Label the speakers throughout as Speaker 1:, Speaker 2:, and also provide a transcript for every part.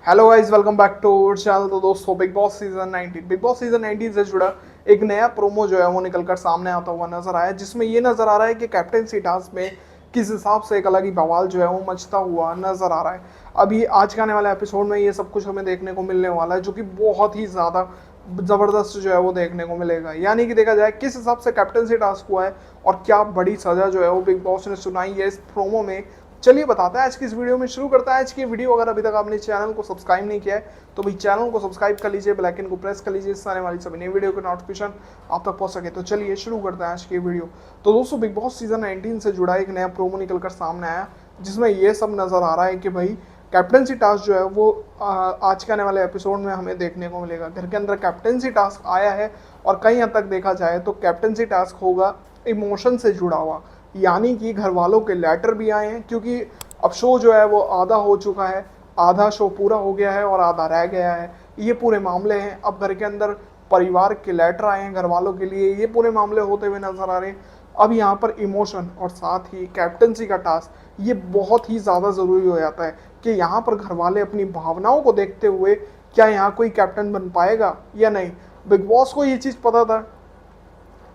Speaker 1: Hello guys, welcome back to our channel. तो दोस्तों, big boss season 19 से जुड़ा एक नया प्रोमो जो है वो निकलकर सामने आता हुआ नजर आया, जिसमें ये नजर आ रहा है कि कैप्टेंसी टास्क में किस हिसाब से एक अलग ही बवाल जो है वो मचता हुआ नजर आ रहा है। अभी आज के आने वाले एपिसोड में ये सब कुछ हमें देखने को मिलने वाला है, जो कि बहुत ही ज़्यादा ज़बरदस्त जो है वो देखने को मिलेगा। यानी कि देखा जाए किस हिसाब से कैप्टेंसी टास्क हुआ है और क्या बड़ी सज़ा जो है वो बिग बॉस ने सुनाई है इस प्रोमो में। चलिए बताते हैं आज की इस वीडियो में। शुरू करता है आज की वीडियो। अगर अभी तक आपने चैनल को सब्सक्राइब नहीं किया है तो भाई चैनल को सब्सक्राइब कर लीजिए, बेल आइकन को प्रेस कर लीजिए, इससे आने वाली सभी नई वीडियो के नोटिफिकेशन आप तक पहुंच सके। तो चलिए शुरू करते हैं आज की वीडियो। तो दोस्तों, बिग बॉस सीजन 19 से जुड़ा एक नया प्रोमो निकलकर सामने आया, जिसमें ये सब नजर आ रहा है कि भाई कैप्टेंसी टास्क जो है वो आज के आने वाले एपिसोड में हमें देखने को मिलेगा। घर के अंदर कैप्टेंसी टास्क आया है और कहीं हद तक देखा जाए तो कैप्टेंसी टास्क होगा इमोशन से जुड़ा हुआ। यानी कि घर वालों के लेटर भी आए हैं, क्योंकि अब शो जो है वो आधा हो चुका है, आधा शो पूरा हो गया है और आधा रह गया है। ये पूरे मामले हैं। अब घर के अंदर परिवार के लेटर आए हैं घर वालों के लिए, ये पूरे मामले होते हुए नजर आ रहे हैं। अब यहाँ पर इमोशन और साथ ही कैप्टनसी का टास्क ये बहुत ही ज़्यादा ज़रूरी हो जाता है कि यहाँ पर घर वाले अपनी भावनाओं को देखते हुए क्या यहाँ कोई कैप्टन बन पाएगा या नहीं। बिग बॉस को ये चीज़ पता था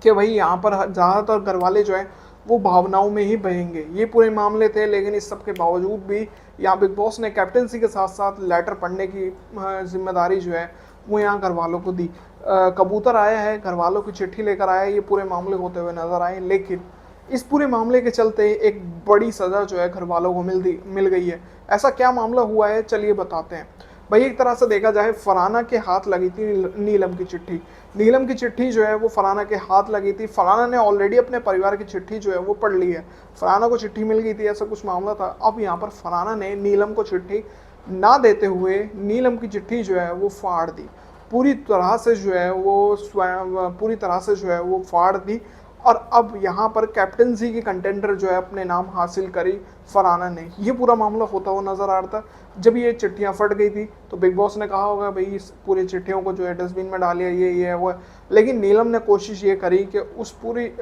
Speaker 1: कि भाई यहाँ पर ज़्यादातर घर वाले जो हैं वो भावनाओं में ही बहेंगे, ये पूरे मामले थे। लेकिन इस सब के बावजूद भी यहाँ बिग बॉस ने कैप्टनसी के साथ साथ लेटर पढ़ने की जिम्मेदारी जो है वो यहाँ घर वालों को दी। कबूतर आया है, घर वालों की चिट्ठी लेकर आया है, ये पूरे मामले होते हुए नजर आए। लेकिन इस पूरे मामले के चलते एक बड़ी सज़ा जो है घर वालों को मिल गई है। ऐसा क्या मामला हुआ है, चलिए बताते हैं। भाई एक तरह से देखा जाए, फरहाना के हाथ लगी थी नीलम की चिट्ठी। नीलम की चिट्ठी जो है वो फरहाना के हाथ लगी थी। फरहाना ने ऑलरेडी अपने परिवार की चिट्ठी जो है वो पढ़ ली है, फरहाना को चिट्ठी मिल गई थी, ऐसा कुछ मामला था। अब यहाँ पर फरहाना ने नीलम को चिट्ठी ना देते हुए नीलम की चिट्ठी जो है वो फाड़ दी, पूरी तरह से जो है वो स्वयं पूरी तरह से जो है वो फाड़ दी। और अब यहाँ पर कैप्टनसी की कंटेंडर जो है अपने नाम हासिल करी फरहाना ने। ये पूरा मामला होता हुआ नजर आ रहा था। जब ये चिट्ठियाँ फट गई थी तो बिग बॉस ने कहा होगा भाई इस पूरी चिट्ठियों को जो है डस्टबिन में डालिए, ये है वो है। लेकिन नीलम ने कोशिश ये करी कि उस पूरी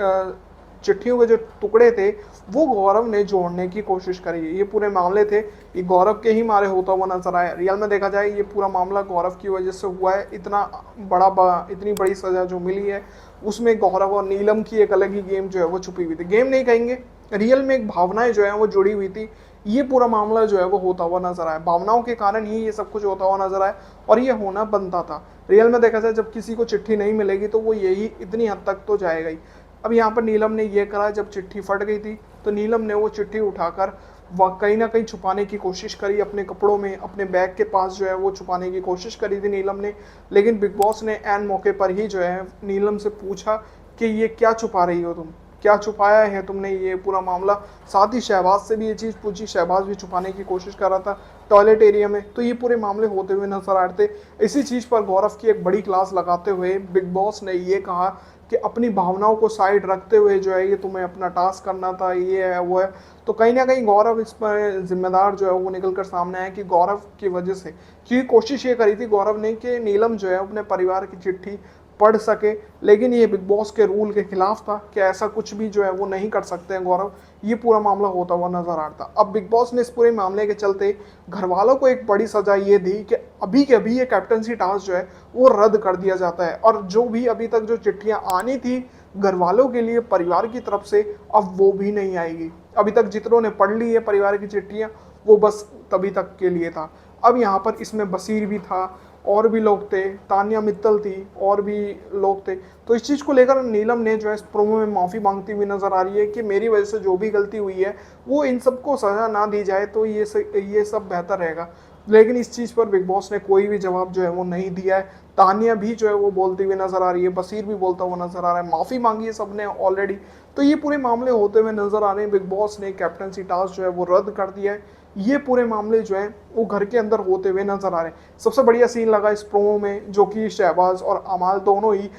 Speaker 1: चिट्ठियों के जो टुकड़े थे वो गौरव ने जोड़ने की कोशिश करी। ये पूरे मामले थे, ये गौरव के ही मारे होता हुआ नजर आया। रियल में देखा जाए ये पूरा मामला गौरव की वजह से हुआ है। इतनी बड़ी सजा जो मिली है उसमें गौरव और नीलम की एक अलग ही गेम जो है वो छुपी हुई थी। गेम नहीं कहेंगे, रियल में एक भावनाएं जो है वो जुड़ी हुई थी। ये पूरा मामला जो है वो होता हुआ नजर आया, भावनाओं के कारण ही ये सब कुछ होता हुआ नजर आया और ये होना बनता था। रियल में देखा जाए जब किसी को चिट्ठी नहीं मिलेगी तो वो यही इतनी हद तक तो जाएगा ही। अब यहाँ पर नीलम ने ये करा, जब चिट्ठी फट गई थी तो नीलम ने वो चिट्ठी उठाकर कहीं ना कहीं छुपाने की कोशिश करी, अपने कपड़ों में, अपने बैग के पास जो है वो छुपाने की कोशिश करी थी नीलम ने। लेकिन बिग बॉस ने एन मौके पर ही जो है नीलम से पूछा कि ये क्या छुपा रही हो तुम, क्या छुपाया है तुमने, ये पूरा मामला। साथ ही शहबाज से भी ये चीज़ पूछी, शहबाज भी छुपाने की कोशिश कर रहा था टॉयलेट एरिया में। तो ये पूरे मामले होते हुए नजर आ रहे थे। इसी चीज़ पर गौरव की एक बड़ी क्लास लगाते हुए बिग बॉस ने ये कहा कि अपनी भावनाओं को साइड रखते हुए जो है ये तुम्हें अपना टास्क करना था, ये है वो है। तो कहीं ना कहीं गौरव इस पर जिम्मेदार जो है वो निकल कर सामने आया कि गौरव की वजह से, क्योंकि कोशिश ये करी थी गौरव ने कि नीलम जो है अपने परिवार की चिट्ठी पढ़ सके। लेकिन ये बिग बॉस के रूल के खिलाफ था कि ऐसा कुछ भी जो है वो नहीं कर सकते हैं गौरव। ये पूरा मामला होता हुआ नजर आ रहा था। अब बिग बॉस ने इस पूरे मामले के चलते घर वालों को एक बड़ी सजा ये दी कि अभी के अभी ये कैप्टनसी टास्क जो है वो रद्द कर दिया जाता है। और जो भी अभी तक जो चिट्ठियां आनी थी घर वालों के लिए परिवार की तरफ से, अब वो भी नहीं आएगी। अभी तक जितनों ने पढ़ ली है परिवार की चिट्ठियां वो बस तभी तक के लिए था। अब यहाँ पर इसमें बसीर भी था, और भी लोग थे, तानिया मित्तल थी, और भी लोग थे। तो इस चीज़ को लेकर नीलम ने जो है इस प्रोमो में माफ़ी मांगती हुई नजर आ रही है कि मेरी वजह से जो भी गलती हुई है वो इन सबको सजा ना दी जाए तो ये सब बेहतर रहेगा। लेकिन इस चीज़ पर बिग बॉस ने कोई भी जवाब जो है वो नहीं दिया है। तानिया भी जो है वो बोलती हुई नजर आ रही है, बसीर भी बोलता हुआ नजर आ रहा है, माफ़ी मांगी है सबने ऑलरेडी। तो ये पूरे मामले होते हुए नजर आ रहे हैं। बिग बॉस ने कैप्टनसी टास्क जो है वो रद्द कर दिया है। ये पूरे मामले जो है वो घर के अंदर होते हुए नजर आ रहे हैं। सबसे बढ़िया सीन लगा इस प्रोमो में, जो कि शहबाज और अमाल दोनों ही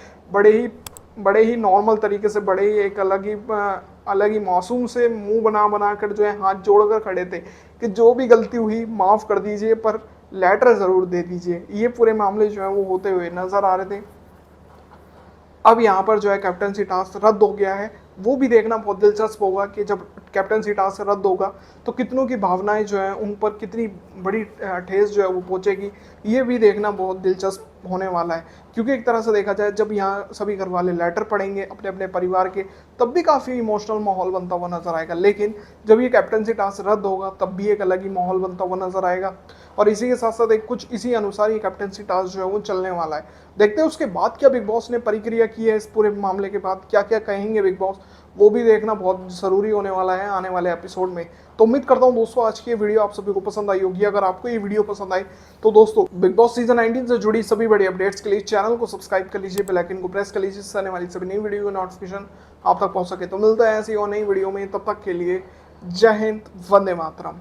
Speaker 1: बड़े ही नॉर्मल तरीके से, बड़े ही एक अलग ही मासूम से मुंह बना बना कर जो है हाथ जोड़कर खड़े थे कि जो भी गलती हुई माफ़ कर दीजिए पर लेटर ज़रूर दे दीजिए। ये पूरे मामले जो है वो होते हुए नज़र आ रहे थे। अब यहाँ पर जो है कैप्टनसी टास्क रद्द हो गया है। वो भी देखना बहुत दिलचस्प होगा कि जब कैप्टनसी टास्क रद्द होगा तो कितनों की भावनाएं जो हैं उन पर कितनी बड़ी ठेस जो है वो पहुंचेगी, ये भी देखना बहुत दिलचस्प होने वाला है। क्योंकि एक तरह से देखा जाए जब यहाँ सभी घर वाले लेटर पढ़ेंगे अपने अपने परिवार के, तब भी काफ़ी इमोशनल माहौल बनता हुआ नजर आएगा, लेकिन जब ये कैप्टनसी टास्क रद्द होगा तब भी एक अलग ही माहौल बनता हुआ नजर आएगा। और इसी के साथ साथ एक कुछ इसी अनुसार ये कैप्टनसी टास्क जो है वो चलने वाला है। देखते हैं उसके बाद क्या बिग बॉस ने प्रतिक्रिया की है इस पूरे मामले के बाद, क्या क्या कहेंगे बिग बॉस, वो भी देखना बहुत ज़रूरी होने वाला है आने वाले एपिसोड में। तो उम्मीद करता हूँ दोस्तों आज की ये वीडियो आप सभी को पसंद आई होगी। अगर आपको ये वीडियो पसंद आई तो दोस्तों बिग बॉस सीजन 19 से जुड़ी सभी बड़ी अपडेट्स के लिए चैनल को सब्सक्राइब कर लीजिए, बेल आइकन को प्रेस कर लीजिए, इससे आने वाली सभी नई वीडियो का नोटिफिकेशन आप तक पहुंच सके। तो मिलता है ऐसी और नई वीडियो में, तब तक के लिए जय हिंद, वंदे मातरम।